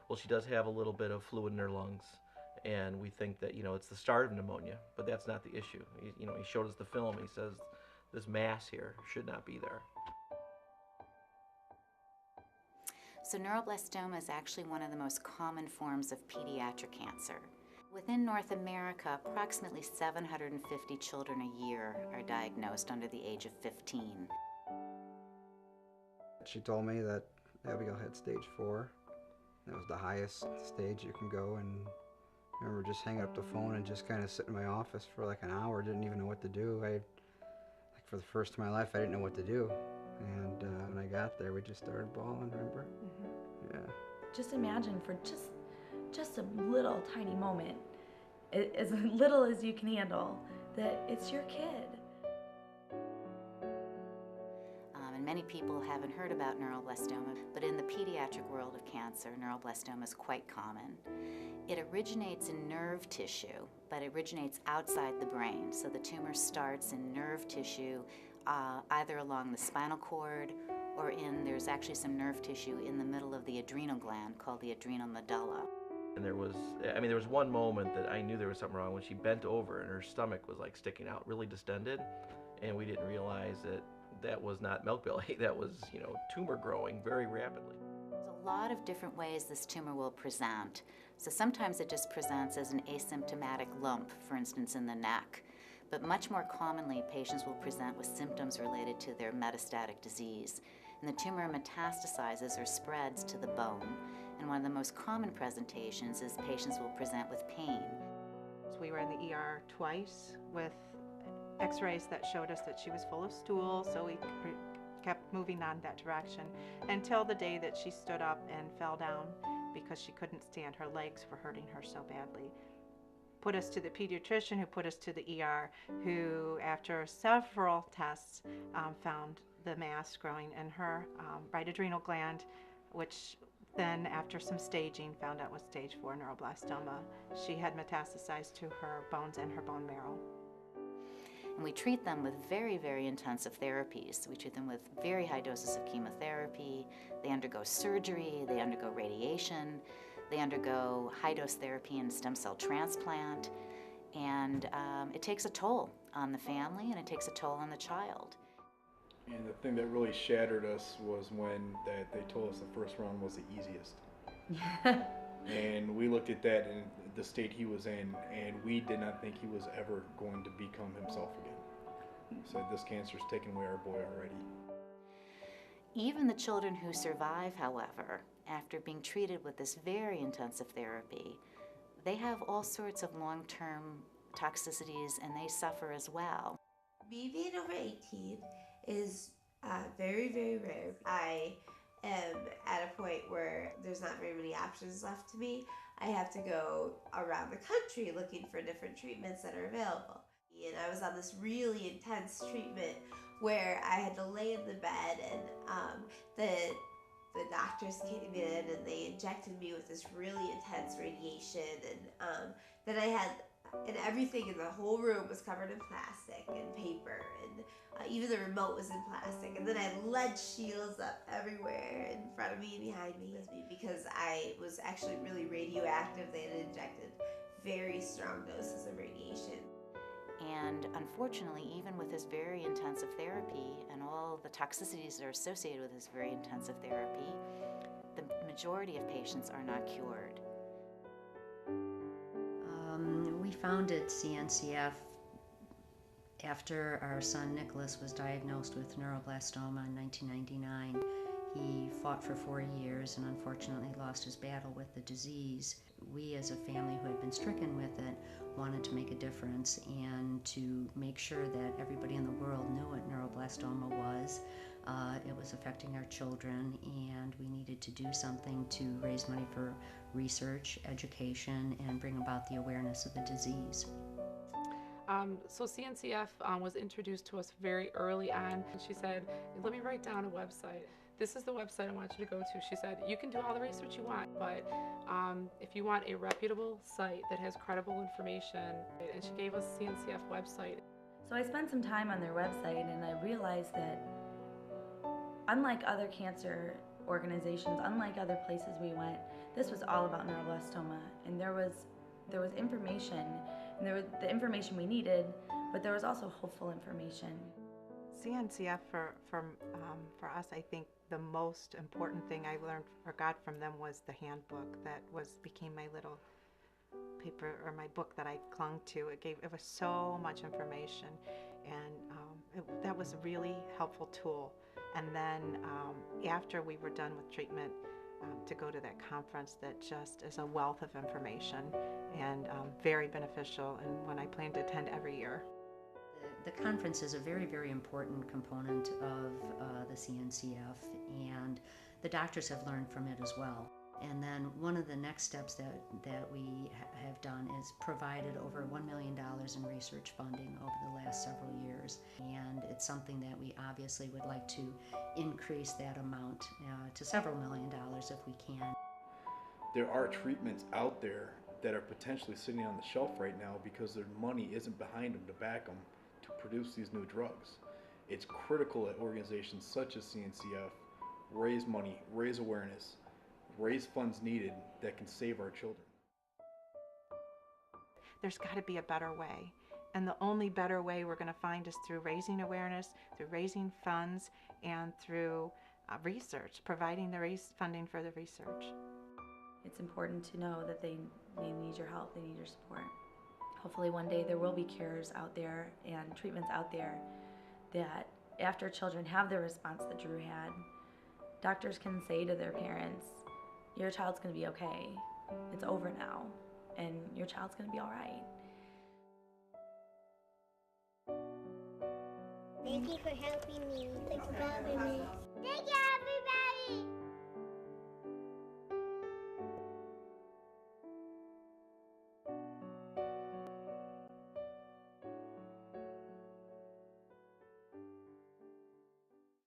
well, she does have a little bit of fluid in her lungs, and we think that it's the start of pneumonia, but that's not the issue. He showed us the film. He says this mass here should not be there. So neuroblastoma is actually one of the most common forms of pediatric cancer. Within North America, approximately 750 children a year are diagnosed under the age of 15. She told me that Abigail had stage 4. That was the highest stage you can go, and I remember just hanging up the phone and just kind of sitting in my office for like an hour, didn't even know what to do. For the first time in my life, I didn't know what to do. And when I got there, we just started bawling, remember? Yeah. Just imagine for just a little tiny moment, as little as you can handle, that it's your kid. And many people haven't heard about neuroblastoma, but in the pediatric world of cancer, neuroblastoma is quite common. It originates in nerve tissue, but it originates outside the brain. So the tumor starts in nerve tissue, either along the spinal cord or there's actually some nerve tissue in the middle of the adrenal gland called the adrenal medulla. And there was one moment that I knew there was something wrong when she bent over and her stomach was like sticking out, really distended, and we didn't realize that was not milk belly. That was, tumor growing very rapidly. There's a lot of different ways this tumor will present. So sometimes it just presents as an asymptomatic lump, for instance, in the neck. But much more commonly, patients will present with symptoms related to their metastatic disease. And the tumor metastasizes or spreads to the bone. And one of the most common presentations is patients will present with pain. So we were in the ER twice with x-rays that showed us that she was full of stool, so we kept moving on that direction until the day that she stood up and fell down because she couldn't stand. Her legs were hurting her so badly. Put us to the pediatrician, who put us to the ER, who after several tests found the mass growing in her right adrenal gland, which then after some staging found out was stage 4 neuroblastoma. She had metastasized to her bones and her bone marrow. And we treat them with very, very intensive therapies. We treat them with very high doses of chemotherapy. They undergo surgery, they undergo radiation, they undergo high-dose therapy and stem cell transplant. And it takes a toll on the family and it takes a toll on the child. And the thing that really shattered us was when they told us the first round was the easiest. And we looked at that and the state he was in, and we did not think he was ever going to become himself again. So this cancer's taken away our boy already. Even the children who survive, however, after being treated with this very intensive therapy, they have all sorts of long-term toxicities and they suffer as well. Me being over 18 is very, very rare. I am at a point where there's not very many options left to me. I have to go around the country looking for different treatments that are available. And I was on this really intense treatment where I had to lay in the bed, and the doctors came in and they injected me with this really intense radiation, and then I had, and everything in the whole room was covered in plastic and paper, and even the remote was in plastic, and then I had lead shields up everywhere in front of me and behind me because I was actually really radioactive. They had injected very strong doses of radiation. And unfortunately, even with this very intensive therapy and all the toxicities that are associated with this very intensive therapy, the majority of patients are not cured. We founded CNCF after our son Nicholas was diagnosed with neuroblastoma in 1999. He fought for 4 years and unfortunately lost his battle with the disease. We, as a family who had been stricken with it, wanted to make a difference and to make sure that everybody in the world knew what neuroblastoma was. It was affecting our children, and we needed to do something to raise money for research, education, and bring about the awareness of the disease. So CNCF was introduced to us very early on. She said, let me write down a website. This is the website I want you to go to. She said, you can do all the research you want, but if you want a reputable site that has credible information, and she gave us CNCF website. So I spent some time on their website and I realized that unlike other cancer organizations, unlike other places we went, this was all about neuroblastoma, and there was information, and there was the information we needed, but there was also hopeful information. CNCF for us, I think the most important thing I learned or got from them was the handbook that became my little paper or my book that I clung to. It was so much information, and that was a really helpful tool. And then after we were done with treatment, to go to that conference that just is a wealth of information and very beneficial, and one I plan to attend every year. The conference is a very, very important component of the CNCF, and the doctors have learned from it as well. And then one of the next steps that we have done is provided over $1 million in research funding over the last several years. And it's something that we obviously would like to increase that amount to several $1 million if we can. There are treatments out there that are potentially sitting on the shelf right now because their money isn't behind them to back them to produce these new drugs. It's critical that organizations such as CNCF raise money, raise awareness, raise funds needed that can save our children. There's got to be a better way. And the only better way we're going to find is through raising awareness, through raising funds, and through research, providing the funding for the research. It's important to know that they need your help, they need your support. Hopefully one day there will be cures out there and treatments out there that after children have the response that Drew had, doctors can say to their parents, your child's going to be okay. It's over now, and your child's going to be all right. Thank you for helping me. Thanks for having me.